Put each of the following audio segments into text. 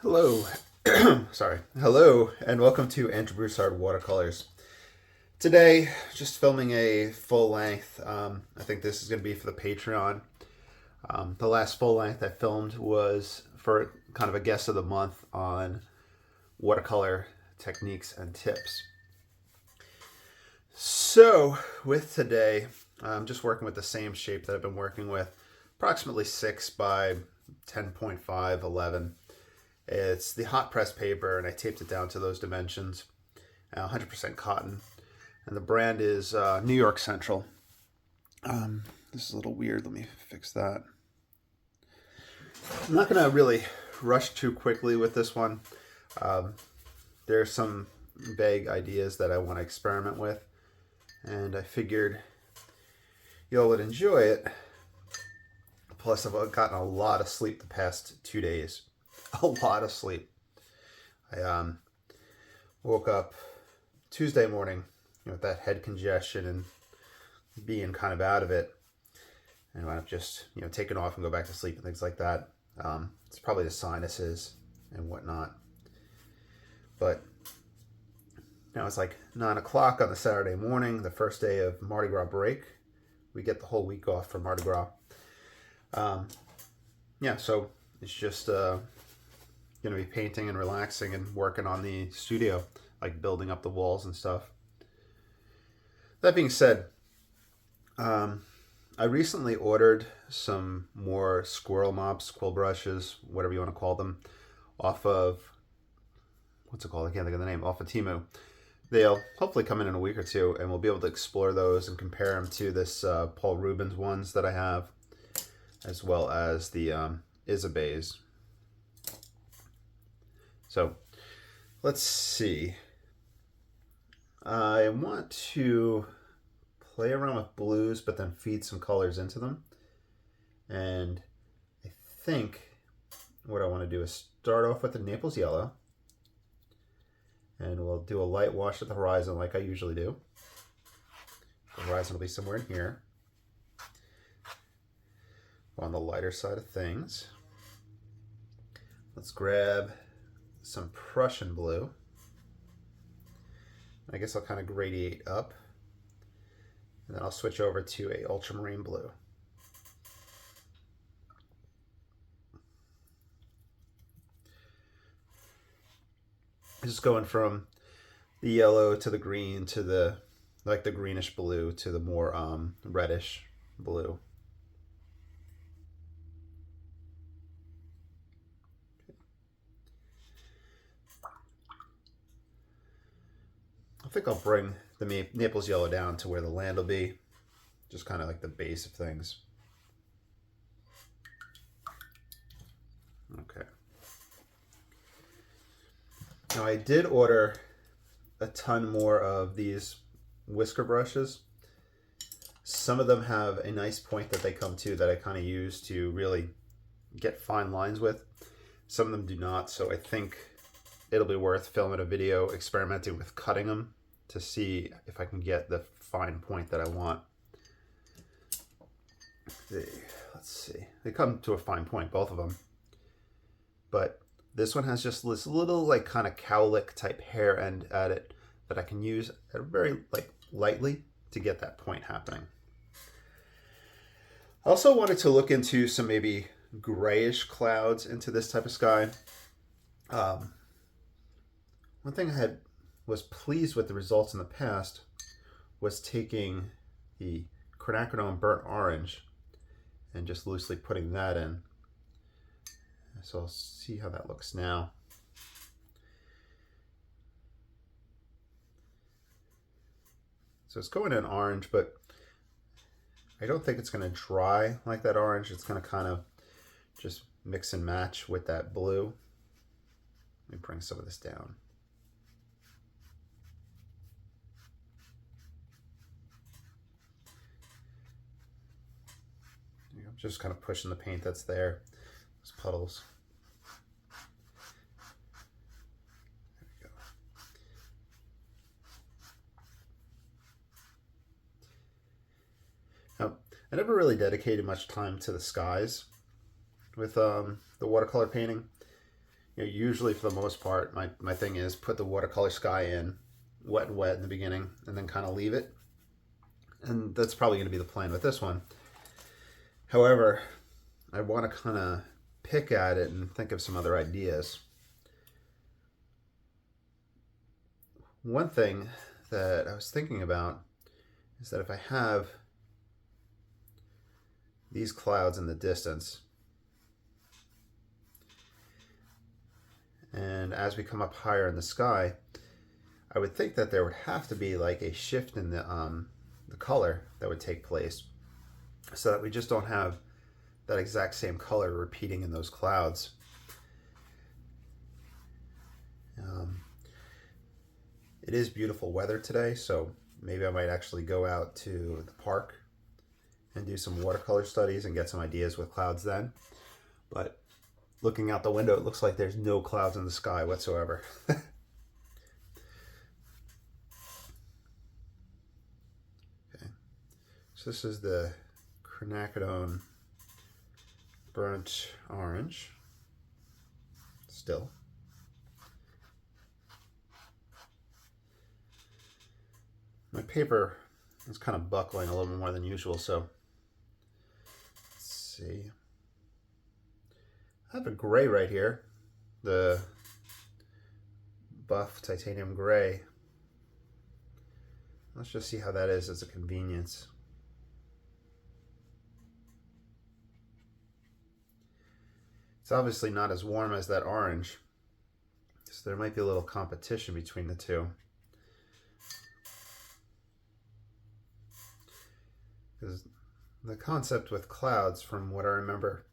Hello, sorry. Hello, and welcome to EnjoyMusic Watercolors. Today, just filming a full length. I think this is going to be for the Patreon. The last full length I filmed was for kind of a guest of the month on watercolor techniques and tips. So, with today, I'm just working with the same shape that I've been working with, approximately 6 by 10.5, 11. It's the hot press paper, and I taped it down to those dimensions. 100% cotton, and the brand is New York Central. This is a little weird. Let me fix that. I'm not going to really rush too quickly with this one. There's some vague ideas that I want to experiment with, and I figured y'all would enjoy it. Plus, I've gotten a lot of sleep the past 2 days. A lot of sleep. I woke up Tuesday morning with that head congestion and being kind of out of it, and wound up just taking off and go back to sleep and things like that. It's probably the sinuses and whatnot. But now it's like 9 o'clock on the Saturday morning, the first day of Mardi Gras break. We get the whole week off for Mardi Gras. So it's just going to be painting and relaxing and working on the studio, like building up the walls and stuff. That being said, I recently ordered some more squirrel mops, quill brushes, whatever you want to call them, off of, what's it called? I can't think of the name, off of Temu. They'll hopefully come in a week or two, and we'll be able to explore those and compare them to this Paul Rubens ones that I have, as well as the Isabeys. So let's see. I want to play around with blues, but then feed some colors into them. And I think what I want to do is start off with the Naples yellow. And we'll do a light wash at the horizon like I usually do. The horizon will be somewhere in here, on the lighter side of things. Let's grab some Prussian blue. I guess I'll kind of gradiate up, and then I'll switch over to a ultramarine blue. Just going from the yellow to the green to the the greenish blue to the more reddish blue. I think I'll bring the Naples yellow down to where the land will be, just kind of like the base of things. Okay. Now I did order a ton more of these whisker brushes. Some of them have a nice point that they come to that I kind of use to really get fine lines with. Some of them do not, so I think it'll be worth filming a video experimenting with cutting them to see if I can get the fine point that I want. Let's see. They come to a fine point, both of them. But this one has just this little like kind of cowlick type hair end at it that I can use very lightly to get that point happening. I also wanted to look into some maybe grayish clouds into this type of sky. One thing I was pleased with the results in the past was taking the quinacridone burnt orange and just loosely putting that in. So I'll see how that looks now. So it's going in orange, but I don't think it's going to dry like that orange. It's going to kind of just mix and match with that blue. Let me bring some of this down. I'm just kind of pushing the paint that's there, those puddles. There we go. Now, I never really dedicated much time to the skies with the watercolor painting. usually for the most part, my thing is put the watercolor sky in, wet and wet in the beginning, and then kind of leave it. And that's probably going to be the plan with this one. However, I want to kind of pick at it and think of some other ideas. One thing that I was thinking about is that if I have these clouds in the distance, and as we come up higher in the sky, I would think that there would have to be like a shift in the color that would take place, so that we just don't have that exact same color repeating in those clouds. It is beautiful weather today, so maybe I might actually go out to the park and do some watercolor studies and get some ideas with clouds then. But looking out the window, it looks like there's no clouds in the sky whatsoever. Okay, so this is the quinacridone burnt orange still. My paper is kind of buckling a little bit more than usual, so let's see. I have a gray right here, the buff titanium gray. Let's just see how that is as a convenience. It's obviously not as warm as that orange, so there might be a little competition between the two. Because the concept with clouds, from what I remember,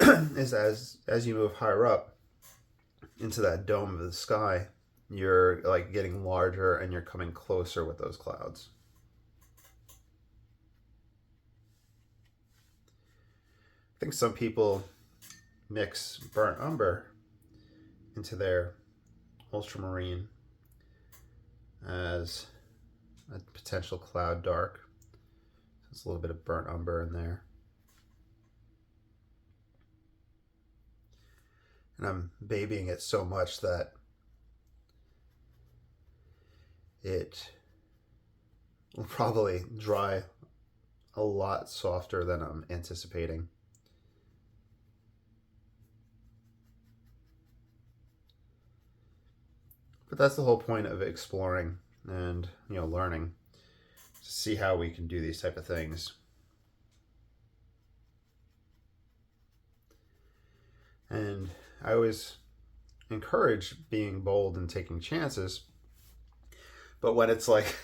is as you move higher up into that dome of the sky, you're like getting larger and you're coming closer with those clouds. I think some people mix burnt umber into their ultramarine as a potential cloud dark. There's a little bit of burnt umber in there. And I'm babying it so much that it will probably dry a lot softer than I'm anticipating. But that's the whole point of exploring and, learning, to see how we can do these type of things. And I always encourage being bold and taking chances. But when it's like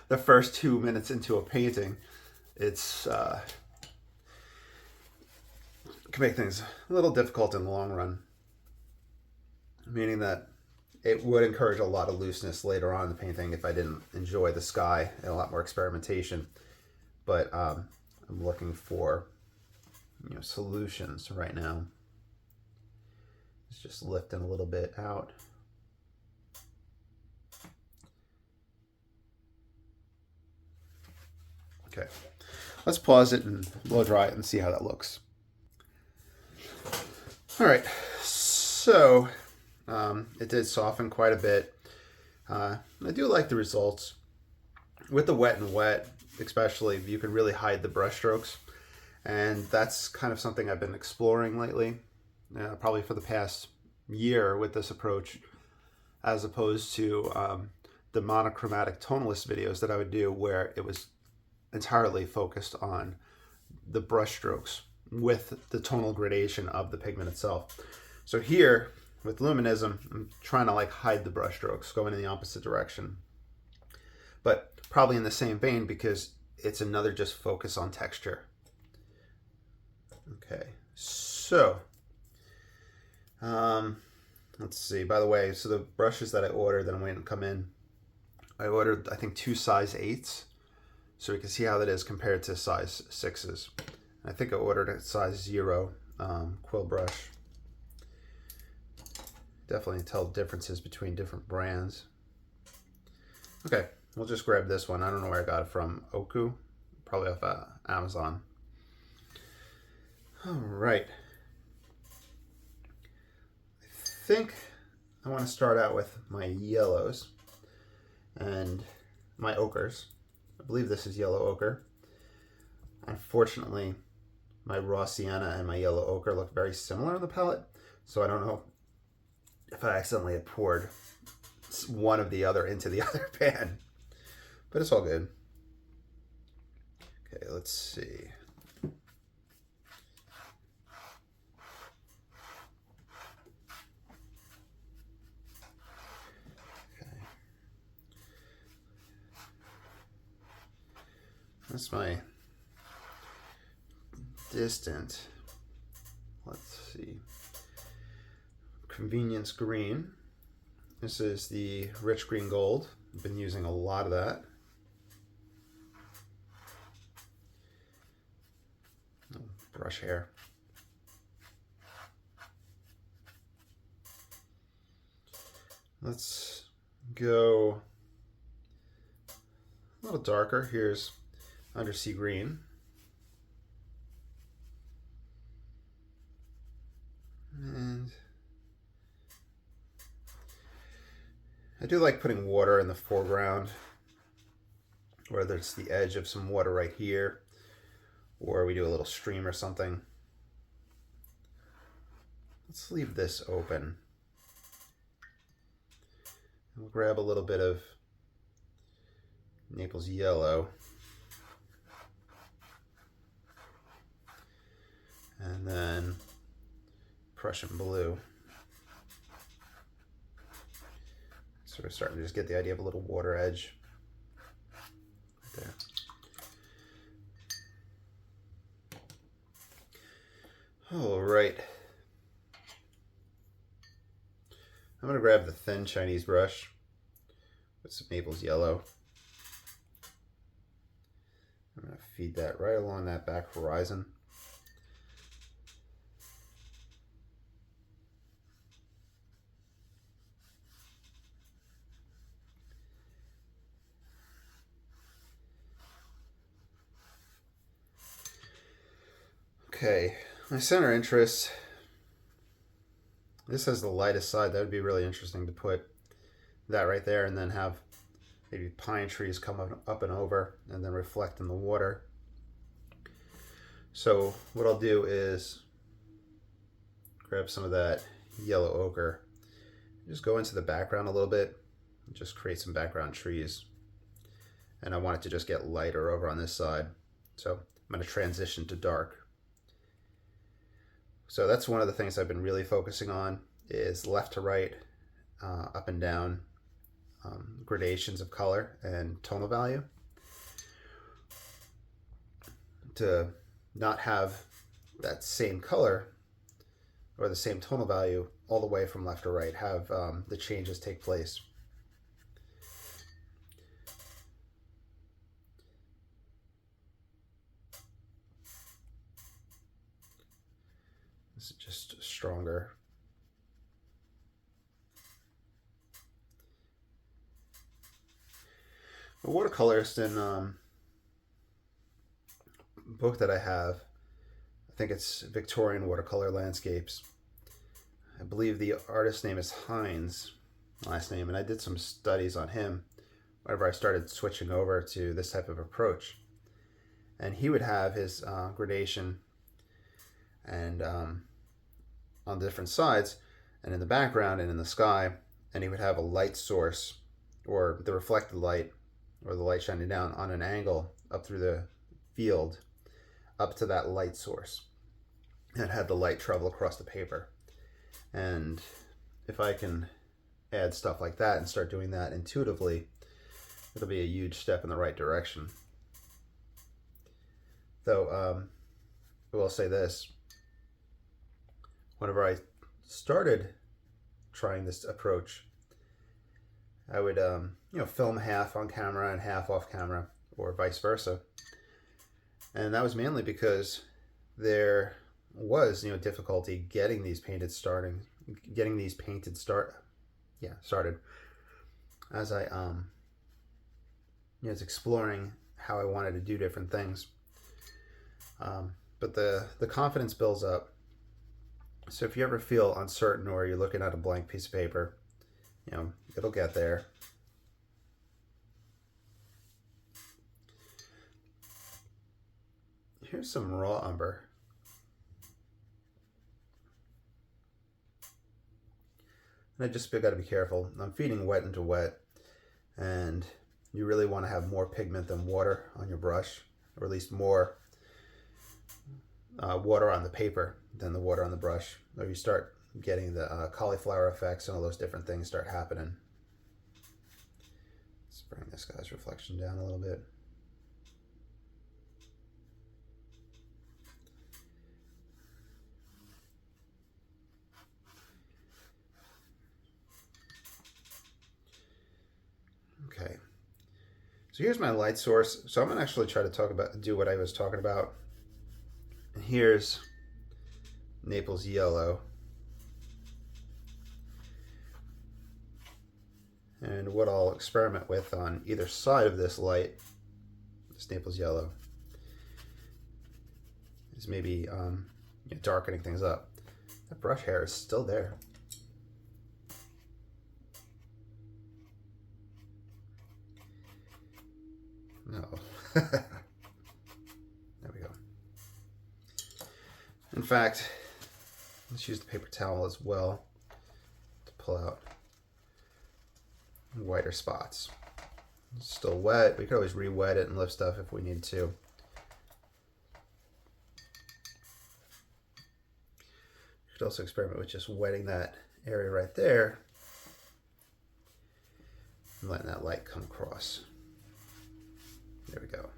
the first 2 minutes into a painting, it's can make things a little difficult in the long run. Meaning that it would encourage a lot of looseness later on in the painting if I didn't enjoy the sky and a lot more experimentation. But I'm looking for solutions right now. It's just lifting a little bit out. Okay, let's pause it and blow dry it and see how that looks. All right, so it did soften quite a bit. I do like the results. With the wet and wet, especially, you can really hide the brush strokes. And that's kind of something I've been exploring lately, probably for the past year with this approach, as opposed to the monochromatic tonalist videos that I would do where it was entirely focused on the brush strokes with the tonal gradation of the pigment itself. So here with Luminism, I'm trying to hide the brush strokes, going in the opposite direction, but probably in the same vein because it's another just focus on texture. Okay, so let's see. By the way, so the brushes that I ordered that I'm waiting to come in, I ordered I think 2 size 8s. So we can see how that is compared to size 6s. I think I ordered a size 0 quill brush. Definitely tell differences between different brands. Okay, we'll just grab this one. I don't know where I got it from. Oku, probably off Amazon. All right. think I want to start out with my yellows and my ochres. I believe this is yellow ochre. Unfortunately, my raw sienna and my yellow ochre look very similar on the palette, so I don't know if I accidentally had poured one of the other into the other pan, but it's all good. Okay, let's see. That's my distant, let's see, convenience green. This is the rich green gold. I've been using a lot of that. Oh, brush hair. Let's go a little darker. Here's undersea green. And I do like putting water in the foreground, whether it's the edge of some water right here, or we do a little stream or something. Let's leave this open. We'll grab a little bit of Naples yellow. And then Prussian blue. So we're starting to just get the idea of a little water edge right there. All right. I'm going to grab the thin Chinese brush with some Naples yellow. I'm going to feed that right along that back horizon. Okay, my center interest, this has the lightest side. That would be really interesting to put that right there and then have maybe pine trees come up and over and then reflect in the water. So what I'll do is grab some of that yellow ochre, just go into the background a little bit, and just create some background trees. And I want it to just get lighter over on this side. So I'm going to transition to dark. So that's one of the things I've been really focusing on is left to right, up and down, gradations of color and tonal value. To not have that same color or the same tonal value all the way from left to right, have the changes take place. This is just stronger. The watercolorist in book that I have, I think it's Victorian Watercolor Landscapes. I believe the artist's name is Hines, last name, and I did some studies on him whenever I started switching over to this type of approach. And he would have his gradation and on the different sides and in the background and in the sky, and he would have a light source or the reflected light or the light shining down on an angle up through the field up to that light source and had the light travel across the paper. And if I can add stuff like that and start doing that intuitively, it'll be a huge step in the right direction. Though I will say this, whenever I started trying this approach, I would film half on camera and half off camera, or vice versa. And that was mainly because there was difficulty getting these started as I was exploring how I wanted to do different things. But the confidence builds up So if you ever feel uncertain or you're looking at a blank piece of paper, you know, it'll get there. Here's some raw umber. And I just got to be careful. I'm feeding wet into wet, and you really want to have more pigment than water on your brush, or at least more water on the paper than the water on the brush, or you start getting the cauliflower effects and all those different things start happening. Let's bring this guy's reflection down a little bit. Okay, so here's my light source. So I'm gonna actually try to do what I was talking about. And here's Naples yellow. And what I'll experiment with on either side of this light, this Naples yellow, is maybe darkening things up. That brush hair is still there. No. There we go. In fact, let's use the paper towel as well to pull out whiter spots. It's still wet. We could always re-wet it and lift stuff if we need to. You could also experiment with just wetting that area right there and letting that light come across. There we go.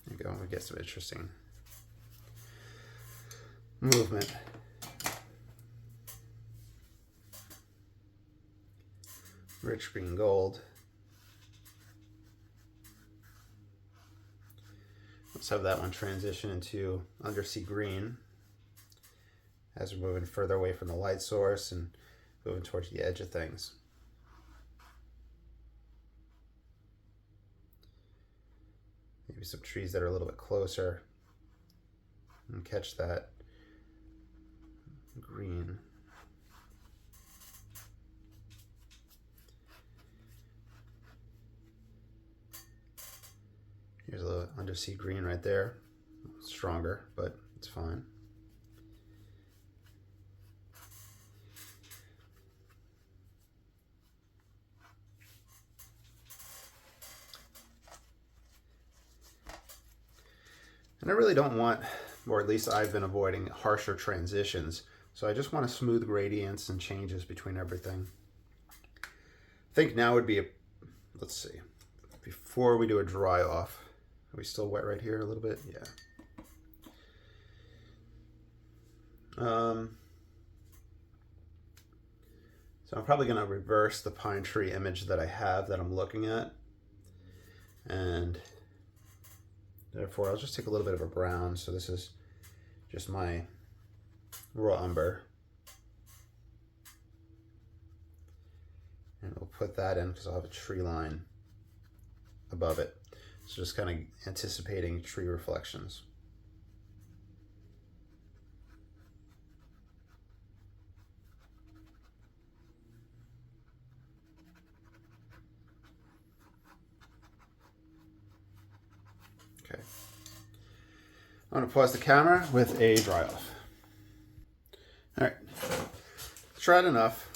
There you go. We get some interesting movement. Rich green gold. Let's have that one transition into undersea green as we're moving further away from the light source and moving towards the edge of things. Maybe some trees that are a little bit closer and catch that green. Here's a little undersea green right there. Stronger, but it's fine. And I really don't want, or at least I've been avoiding, harsher transitions. So I just want to smooth gradients and changes between everything. I think now would be let's see, before we do a dry off, are we still wet right here a little bit? Yeah. So I'm probably going to reverse the pine tree image that I have that I'm looking at. And therefore, I'll just take a little bit of a brown. So this is just my raw umber. And we'll put that in because I'll have a tree line above it. So just kind of anticipating tree reflections. Okay. I'm going to pause the camera with a dry off. All right. Tried enough.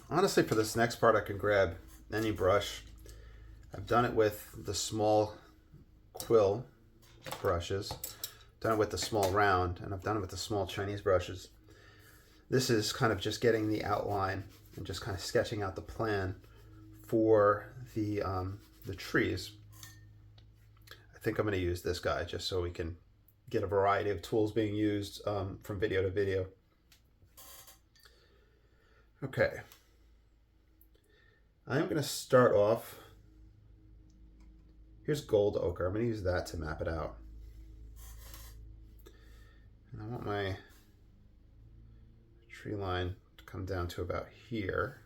Honestly, for this next part, I can grab any brush. I've done it with the small quill brushes, done it with the small round, and I've done it with the small Chinese brushes. This is kind of just getting the outline and just kind of sketching out the plan for the trees. I think I'm going to use this guy just so we can get a variety of tools being used from video to video. Okay. I'm going to start off. Here's gold ochre. I'm going to use that to map it out. And I want my tree line to come down to about here.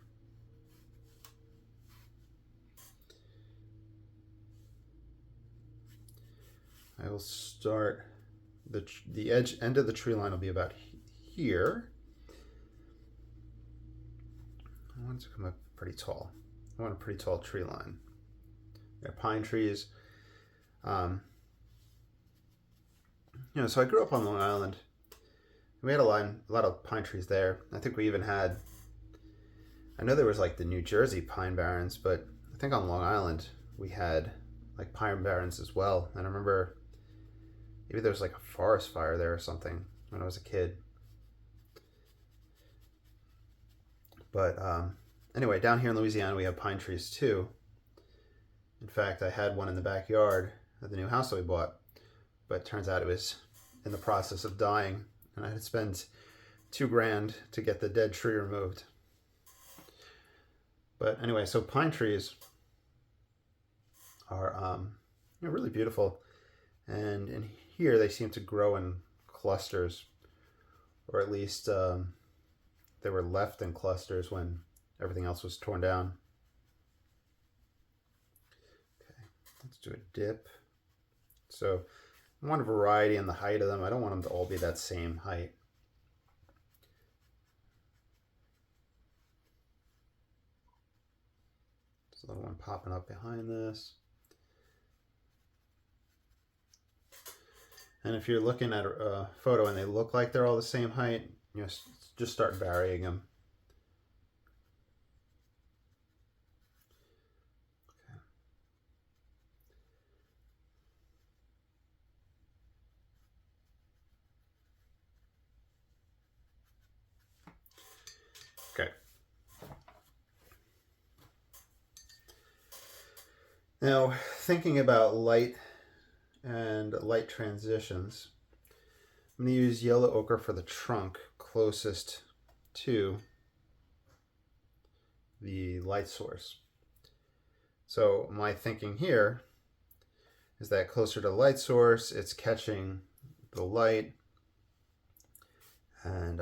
I will start, the end of the tree line will be about here. I want it to come up pretty tall. I want a pretty tall tree line. They're pine trees. You know, so I grew up on Long Island. We had a lot of pine trees there. I think we even had, I know there was like the New Jersey pine barrens, but I think on Long Island we had like pine barrens as well. And I remember maybe there was like a forest fire there or something when I was a kid. But anyway, down here in Louisiana we have pine trees too. In fact, I had one in the backyard of the new house that we bought, but it turns out it was in the process of dying, and I had to spend $2,000 to get the dead tree removed. But anyway, so pine trees are really beautiful, and in here they seem to grow in clusters, or at least they were left in clusters when everything else was torn down. Okay, let's do a dip. So I want a variety in the height of them. I don't want them to all be that same height. There's a little one popping up behind this. And if you're looking at a photo and they look like they're all the same height, you know, just start varying them. Okay. Now, thinking about light and light transitions, I'm going to use yellow ochre for the trunk closest to the light source. So my thinking here is that closer to the light source, it's catching the light, and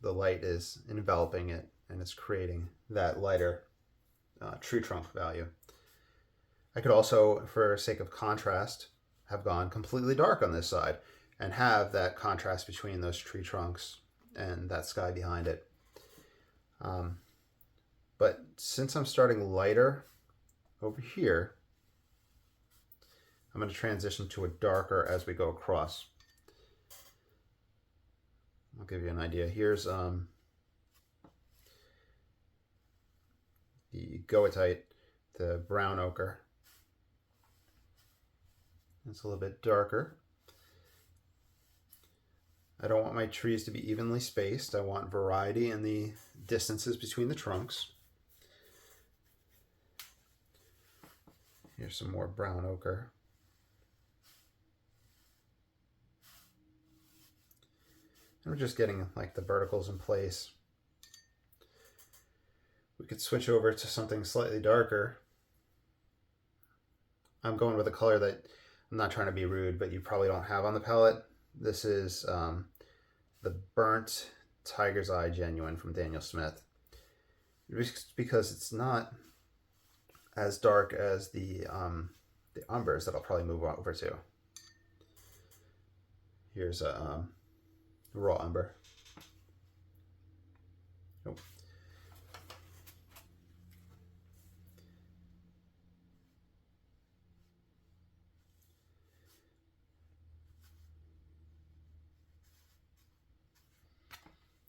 the light is enveloping it, and it's creating that lighter tree trunk value. I could also, for sake of contrast, have gone completely dark on this side and have that contrast between those tree trunks and that sky behind it. But since I'm starting lighter over here, I'm going to transition to a darker as we go across. I'll give you an idea. Here's the goethite, the brown ochre. It's a little bit darker. I don't want my trees to be evenly spaced. I want variety in the distances between the trunks. Here's some more brown ochre. And we're just getting like the verticals in place. We could switch over to something slightly darker. I'm going with a color that, I'm not trying to be rude, but you probably don't have on the palette. This is the Burnt Tiger's Eye Genuine from Daniel Smith. Just because it's not as dark as the umbers that I'll probably move over to. Here's a raw umber. Nope.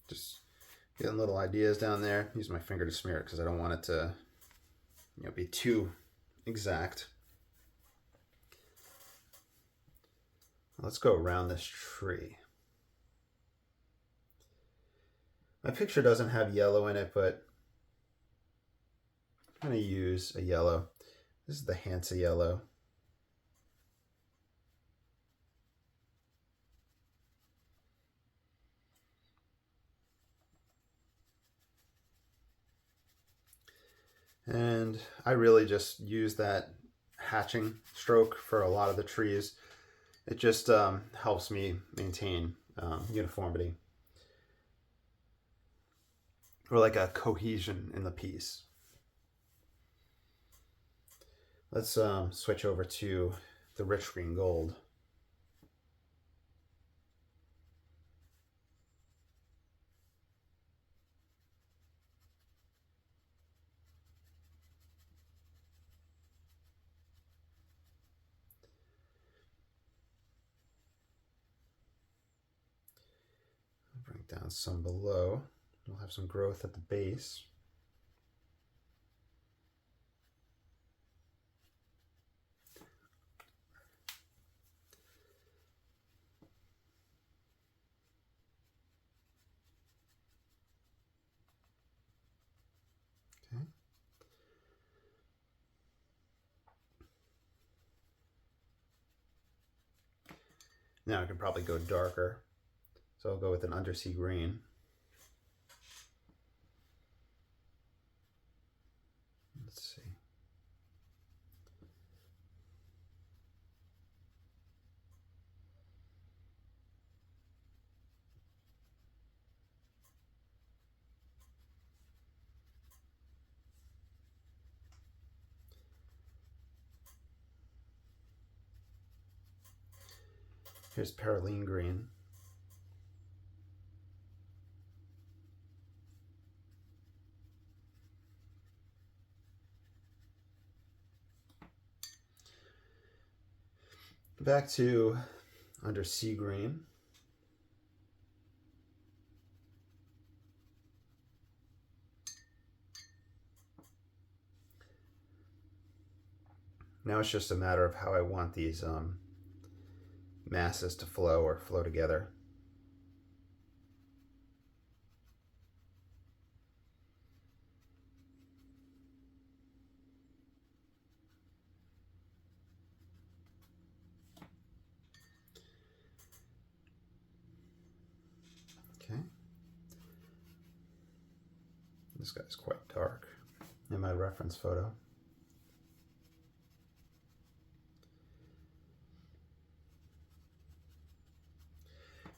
Just getting little ideas down there. Use my finger to smear it because I don't want it to, you know, be too exact. Let's go around this tree. My picture doesn't have yellow in it, but I'm going to use a yellow. This is the Hansa yellow. And I really just use that hatching stroke for a lot of the trees. It just helps me maintain uniformity, or like a cohesion in the piece. Let's switch over to the rich green gold. Down some below. We'll have some growth at the base. Okay. Now I can probably go darker. So I'll go with an undersea green. Let's see. Here's Perylene green. Back to undersea green. Now it's just a matter of how I want these masses to flow or flow together. Okay. This guy's quite dark in my reference photo.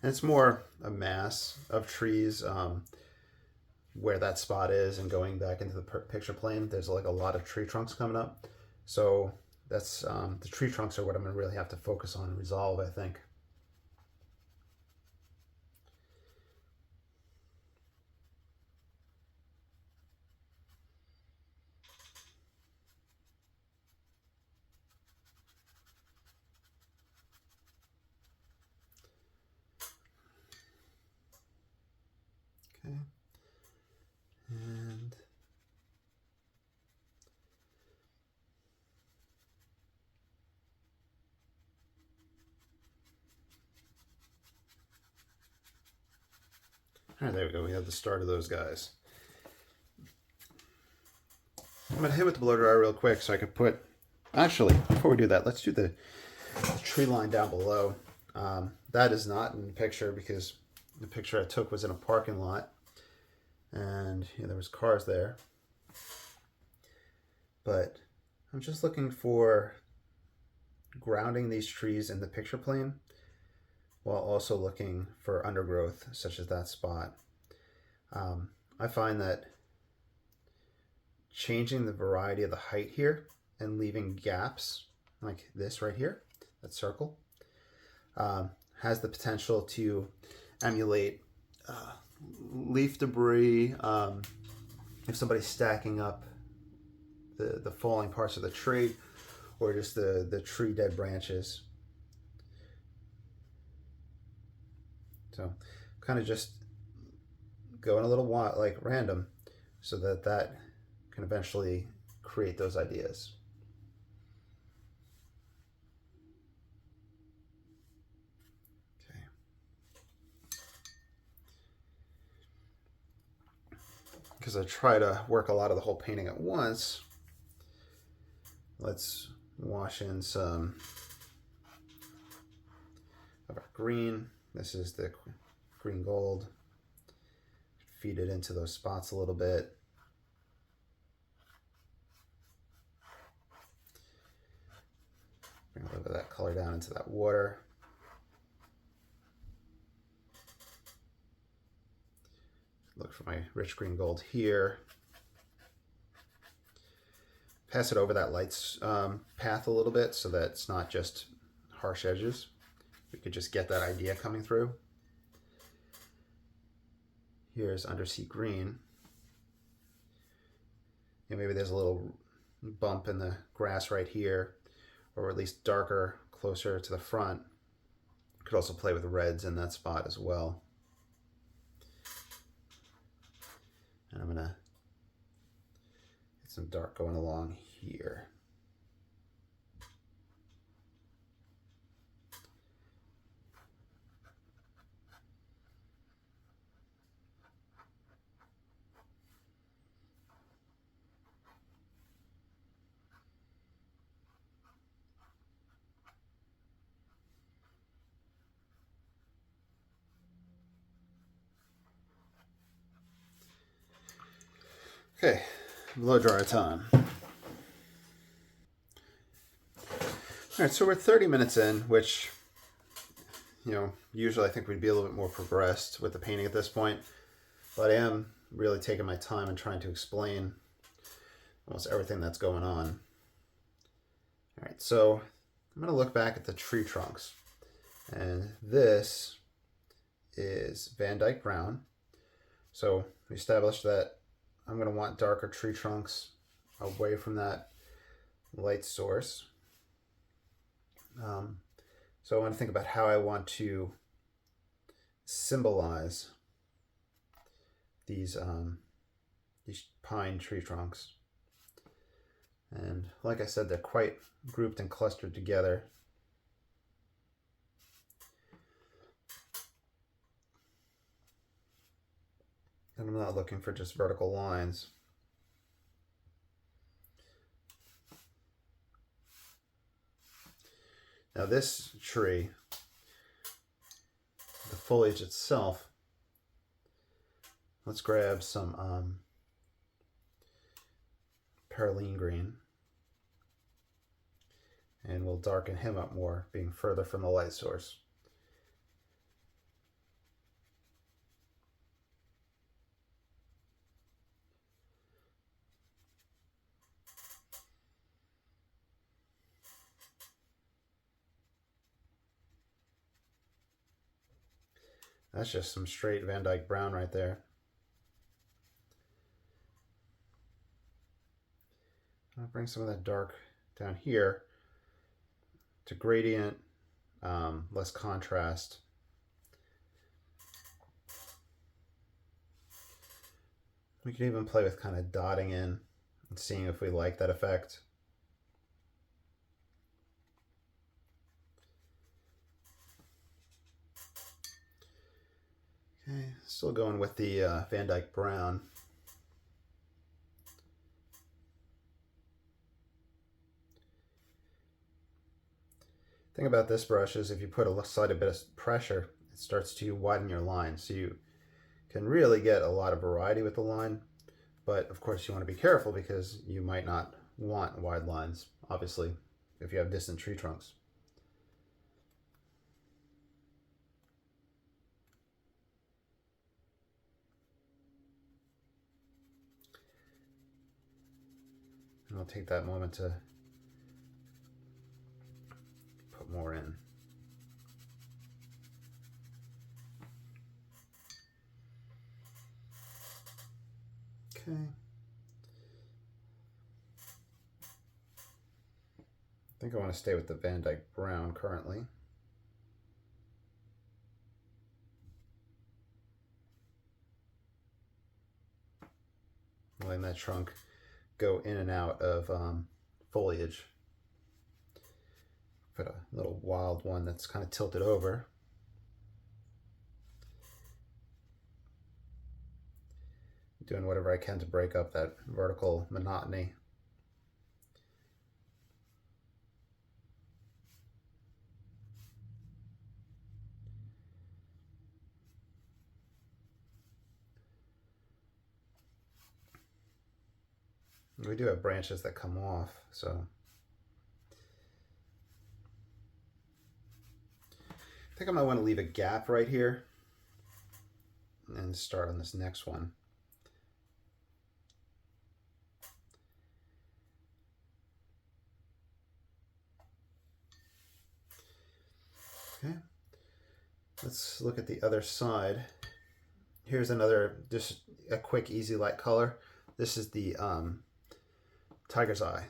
And it's more a mass of trees where that spot is, and going back into the picture plane, there's like a lot of tree trunks coming up. So that's the tree trunks are what I'm going to really have to focus on and resolve, I think. Okay. And all right, there we go. We have the start of those guys. I'm going to hit with the blow dryer real quick so I can put... Actually, before we do that, let's do the tree line down below. That is not in the picture because the picture I took was in a parking lot. And there was cars there. But I'm just looking for grounding these trees in the picture plane while also looking for undergrowth such as that spot. I find that changing the variety of the height here and leaving gaps like this right here, that circle, has the potential to emulate leaf debris, if somebody's stacking up the falling parts of the tree, or just the tree dead branches. So kind of just going a little like random so that can eventually create those ideas. Okay. Because I try to work a lot of the whole painting at once, let's wash in some of our green. This is the green gold. Feed it into those spots a little bit. Bring a little bit of that color down into that water. Look for my rich green gold here. Pass it over that lights path a little bit so that it's not just harsh edges. We could just get that idea coming through. Here's undersea green. And maybe there's a little bump in the grass right here, or at least darker closer to the front. Could also play with reds in that spot as well. And I'm gonna get some dark going along here. Okay, blow dryer time. All right, so we're 30 minutes in, which, you know, usually I think we'd be a little bit more progressed with the painting at this point, but I am really taking my time and trying to explain almost everything that's going on. All right, so I'm going to look back at the tree trunks, and this is Van Dyke Brown. So we established that I'm going to want darker tree trunks away from that light source. So I want to think about how I want to symbolize these pine tree trunks. And like I said, they're quite grouped and clustered together. And I'm not looking for just vertical lines. Now this tree, the foliage itself, let's grab some Perylene green, and we'll darken him up more, being further from the light source. That's just some straight Van Dyke Brown right there. I'll bring some of that dark down here to gradient, less contrast. We can even play with kind of dotting in and seeing if we like that effect. Okay, still going with the Van Dyke Brown. The thing about this brush is if you put a slight bit of pressure, it starts to widen your line. So you can really get a lot of variety with the line, but of course you want to be careful because you might not want wide lines, obviously, if you have distant tree trunks. And I'll take that moment to put more in. Okay. I think I want to stay with the Van Dyke Brown currently. Letting that trunk go in and out of foliage. Put a little wild one that's kind of tilted over. Doing whatever I can to break up that vertical monotony. We do have branches that come off, so I think I might want to leave a gap right here and start on this next one. Okay, let's look at the other side. Here's another, just a quick, easy light color. This is the Tiger's Eye.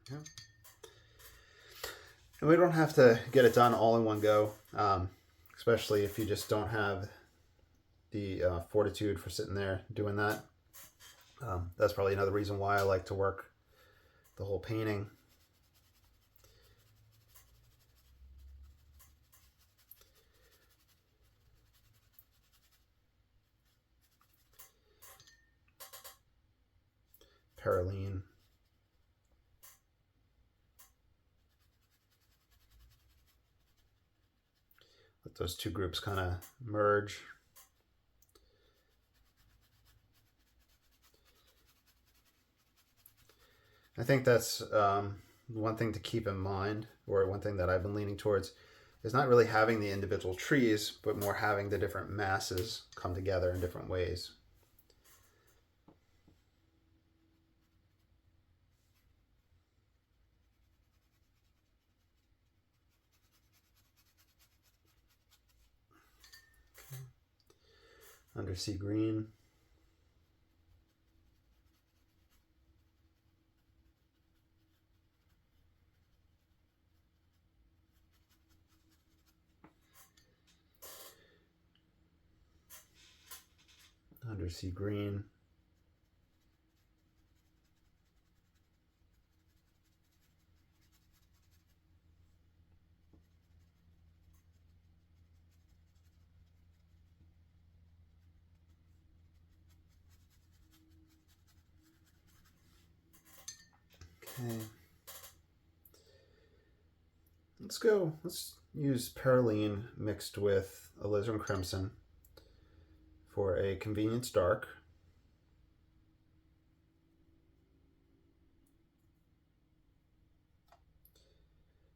Yeah. And we don't have to get it done all in one go, especially if you just don't have the fortitude for sitting there doing that. That's probably another reason why I like to work the whole painting. Paraline. Let those two groups kind of merge. I think that's one thing to keep in mind, or one thing that I've been leaning towards, is not really having the individual trees, but more having the different masses come together in different ways. Undersea green. Undersea green. Okay. Let's use Paraline mixed with alizarin crimson for a convenience dark.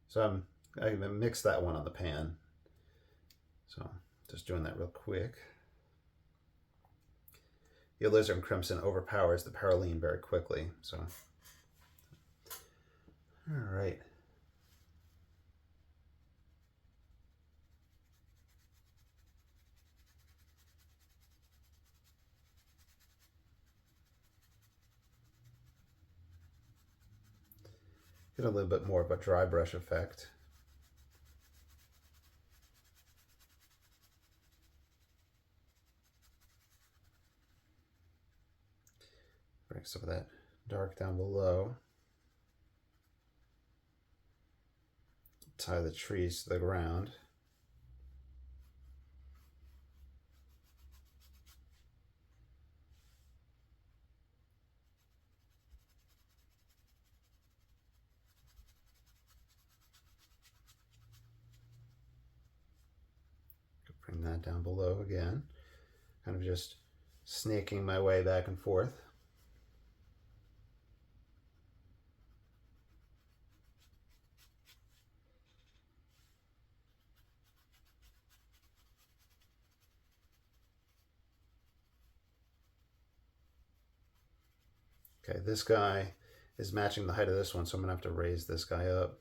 So I mixed that one on the pan. So just doing that real quick. The alizarin crimson overpowers the Paraline very quickly. So, all right. Get a little bit more of a dry brush effect. Bring some of that dark down below. Tie the trees to the ground. Bring that down below again. Kind of just snaking my way back and forth. Okay, this guy is matching the height of this one, so I'm gonna have to raise this guy up.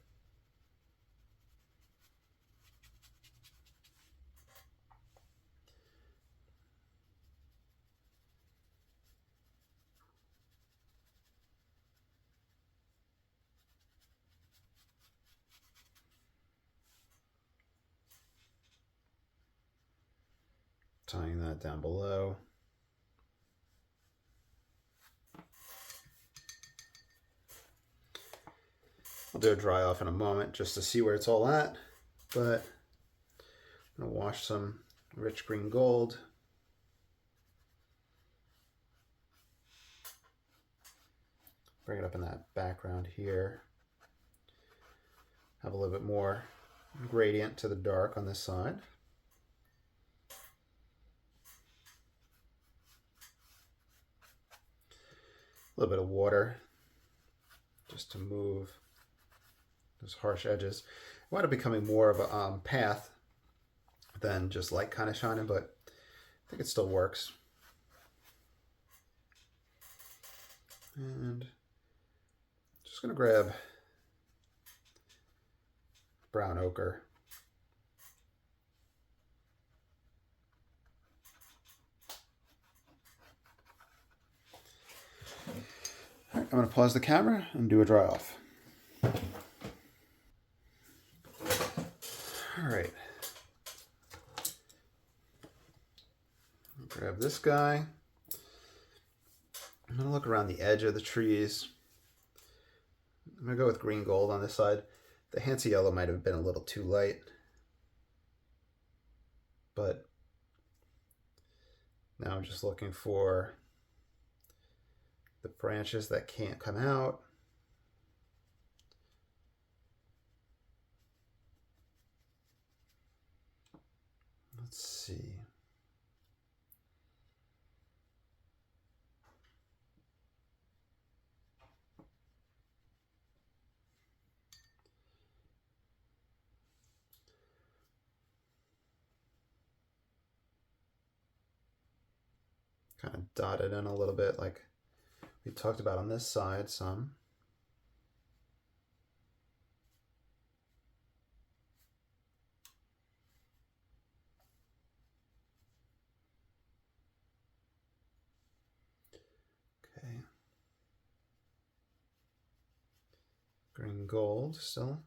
Tying that down below. I'll do a dry off in a moment just to see where it's all at, but I'm gonna wash some rich green gold. Bring it up in that background here. Have a little bit more gradient to the dark on this side. A little bit of water just to move those harsh edges. It wound up becoming more of a path than just light kind of shining, but I think it still works. And just gonna grab brown ochre. All right, I'm gonna pause the camera and do a dry off. All right. Grab this guy. I'm going to look around the edge of the trees. I'm going to go with green gold on this side. The Hansa yellow might have been a little too light, but now I'm just looking for the branches that can't come out. Let's see. Kind of dotted in a little bit like we talked about on this side some. Okay. Green gold still.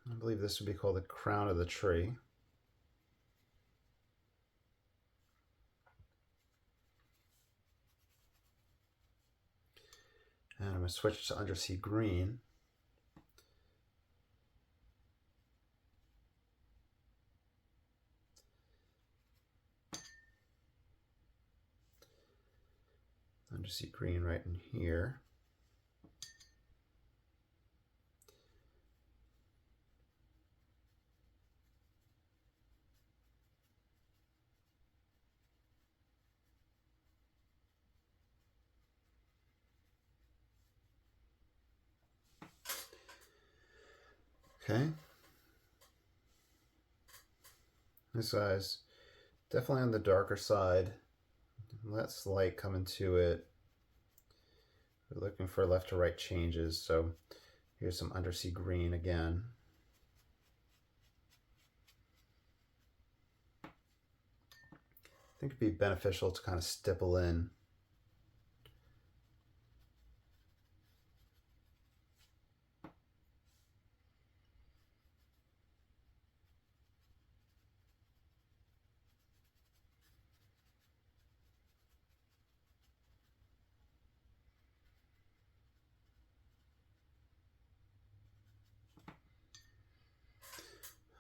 I believe this would be called the crown of the tree. And I'm going to switch to undersea green. Undersea green right in here. Okay. This guy's definitely on the darker side. Less light coming to it. We're looking for left to right changes, so here's some undersea green again. I think it'd be beneficial to kind of stipple in.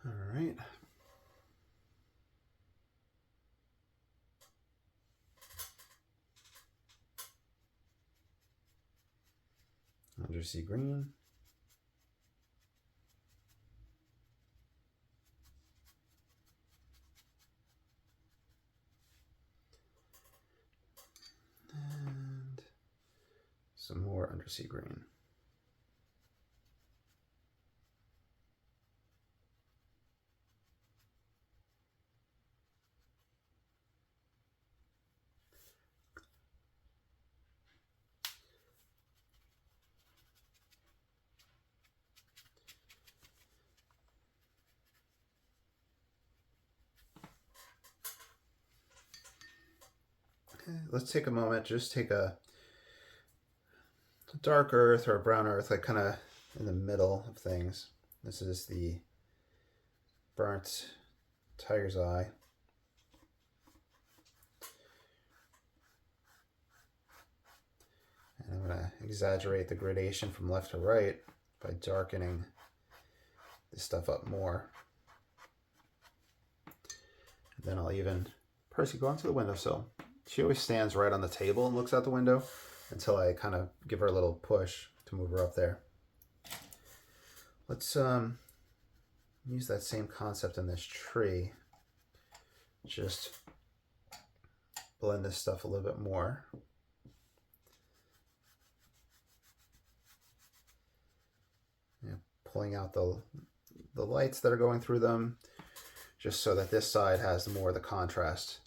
All right. Undersea green. And some more undersea green. Okay, let's take a moment, just take a dark earth or a brown earth, like kind of in the middle of things. This is the burnt tiger's eye. And I'm going to exaggerate the gradation from left to right by darkening this stuff up more. And then I'll even, Percy, go onto the windowsill. She always stands right on the table and looks out the window until I kind of give her a little push to move her up there. Let's use that same concept in this tree. Just blend this stuff a little bit more. Yeah, pulling out the lights that are going through them, just so that this side has more of the contrast.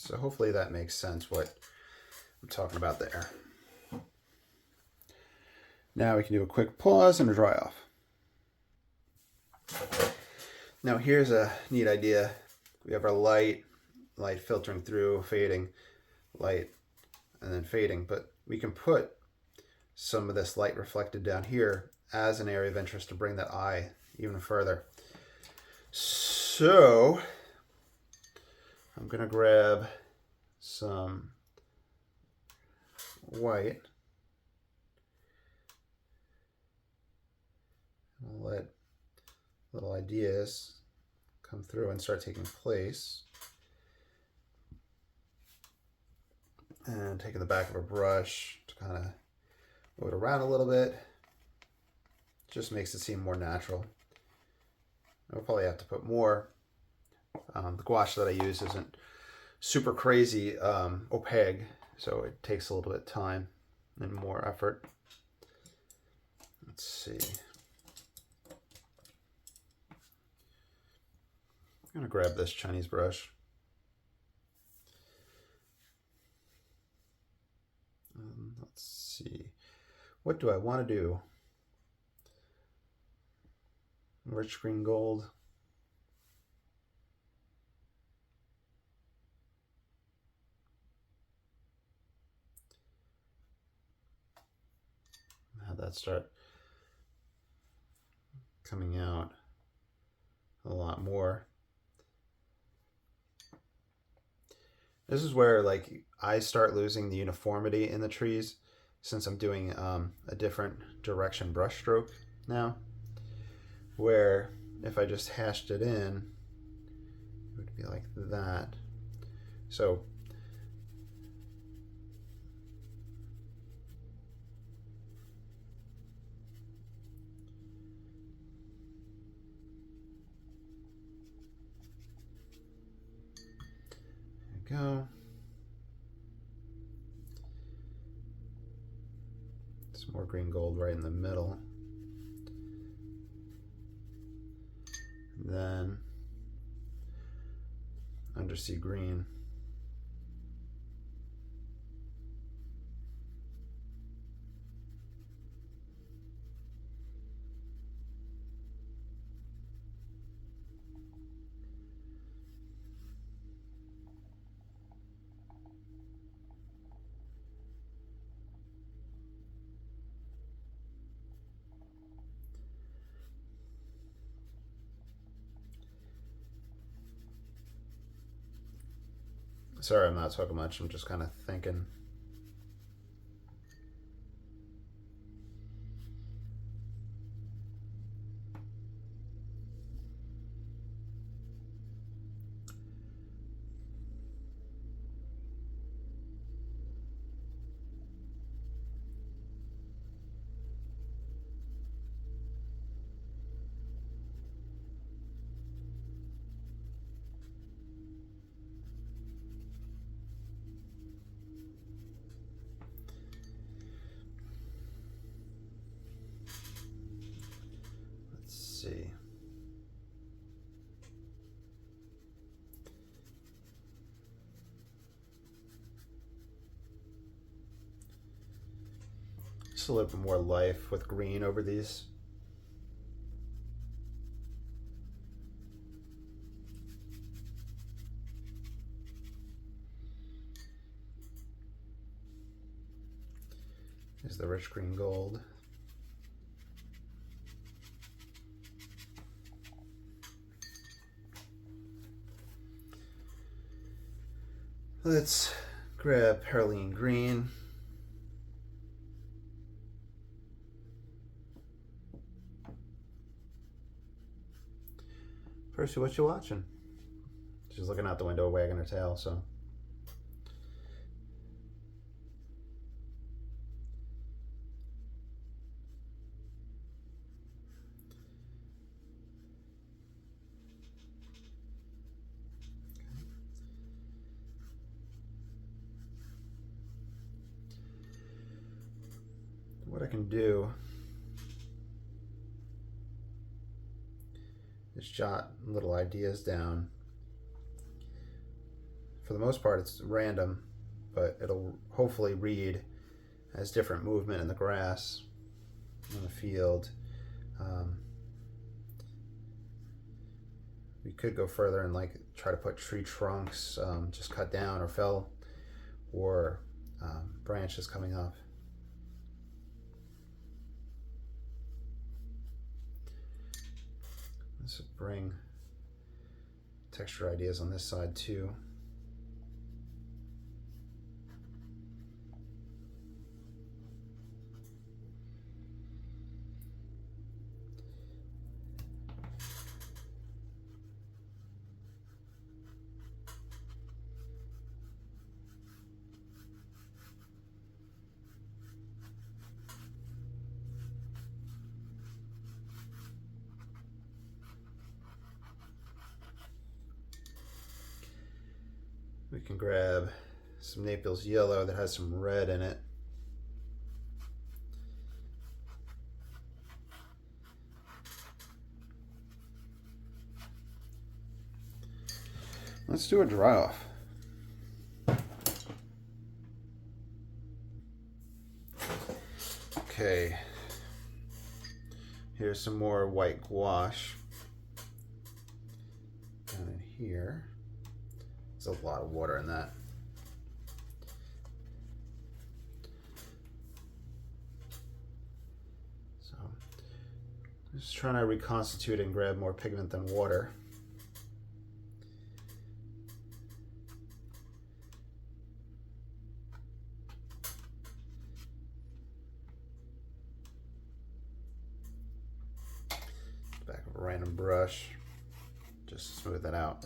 So hopefully that makes sense what I'm talking about there. Now we can do a quick pause and a dry off. Now here's a neat idea. We have our light filtering through, fading, light, and then fading. But we can put some of this light reflected down here as an area of interest to bring that eye even further. So I'm gonna grab some white. I'll let little ideas come through and start taking place. And taking the back of a brush to kind of move it around a little bit. Just makes it seem more natural. I'll probably have to put more. The gouache that I use isn't super crazy opaque, so it takes a little bit of time and more effort. Let's see. I'm gonna grab this Chinese brush. Let's see. What do I want to do? Rich green gold. Have that start coming out a lot more. This is where I start losing the uniformity in the trees since I'm doing a different direction brush stroke now, where if I just hashed it in, it would be like that. So there we go. Some more green gold right in the middle. And then undersea green. Sorry, I'm not talking much. I'm just kind of thinking. See. Just a little bit more life with green over these. Here's the rich green gold. Let's grab Perylene green. Percy, what you watching? She's looking out the window, wagging her tail, so. What I can do is jot little ideas down for the most part it's random, but it'll hopefully read as different movement in the grass, in the field. We could go further and like try to put tree trunks just cut down or fell, or branches coming up. Let's bring texture ideas on this side too. We can grab some Naples yellow that has some red in it. Let's do a dry off. Okay, here's some more white gouache down in here. There's a lot of water in that. So I'm just trying to reconstitute and grab more pigment than water. Back of a random brush, just to smooth that out.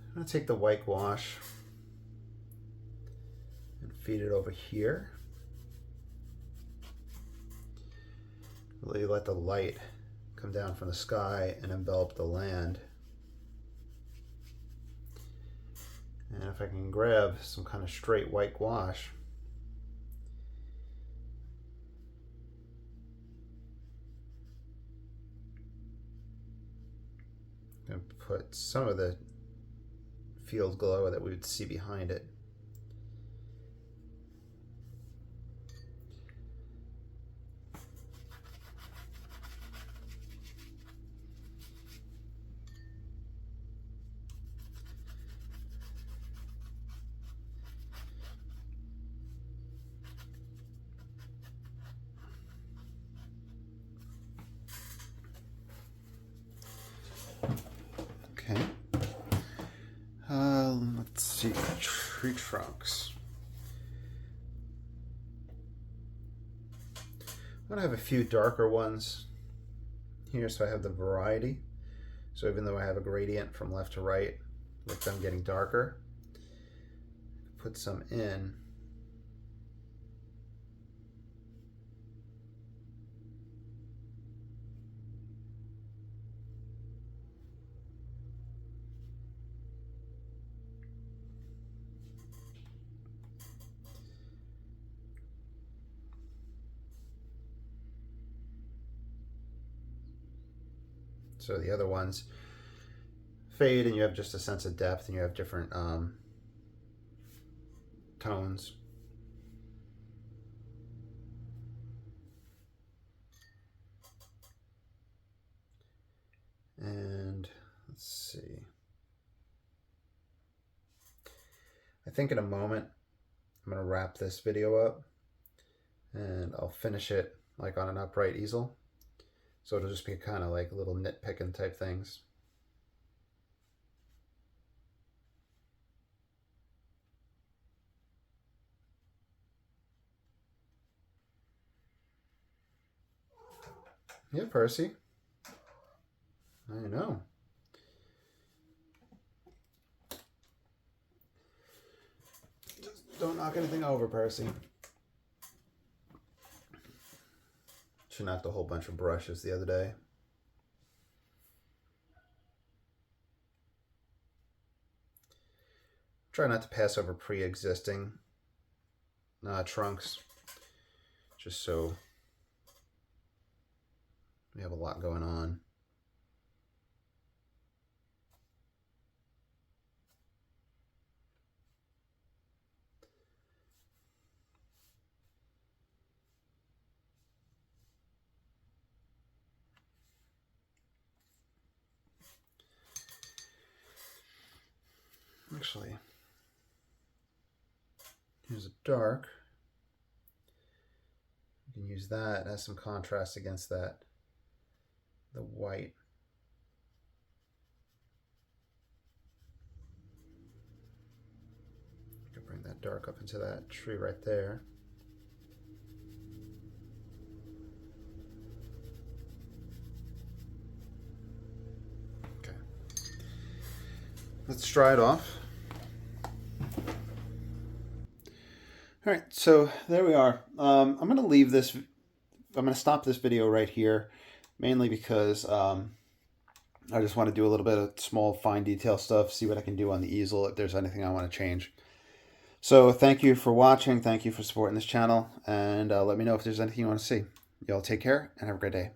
I'm going to take the white gouache and feed it over here. Really let the light come down from the sky and envelop the land. And if I can grab some kind of straight white gouache, and put some of the field glow that we would see behind it. Okay. Let's see, tree trunks. I'm gonna have a few darker ones here, so I have the variety. So even though I have a gradient from left to right, with them getting darker, put some in. So the other ones fade and you have just a sense of depth and you have different tones. And let's see. I think in a moment I'm going to wrap this video up and I'll finish it like on an upright easel. So it'll just be kind of like little nitpicking type things. Yeah, Percy. I know. Just don't knock anything over, Percy. She knocked a whole bunch of brushes the other day. Try not to pass over pre-existing trunks, just so we have a lot going on. actually. Here's a dark. You can use that as some contrast against that, the white. You can bring that dark up into that tree right there. Okay. Let's dry it off. All right, so there we are. I'm going to leave this. I'm going to stop this video right here, mainly because I just want to do a little bit of small, fine detail stuff, see what I can do on the easel if there's anything I want to change. So thank you for watching. Thank you for supporting this channel, and let me know if there's anything you want to see. Y'all take care and have a great day.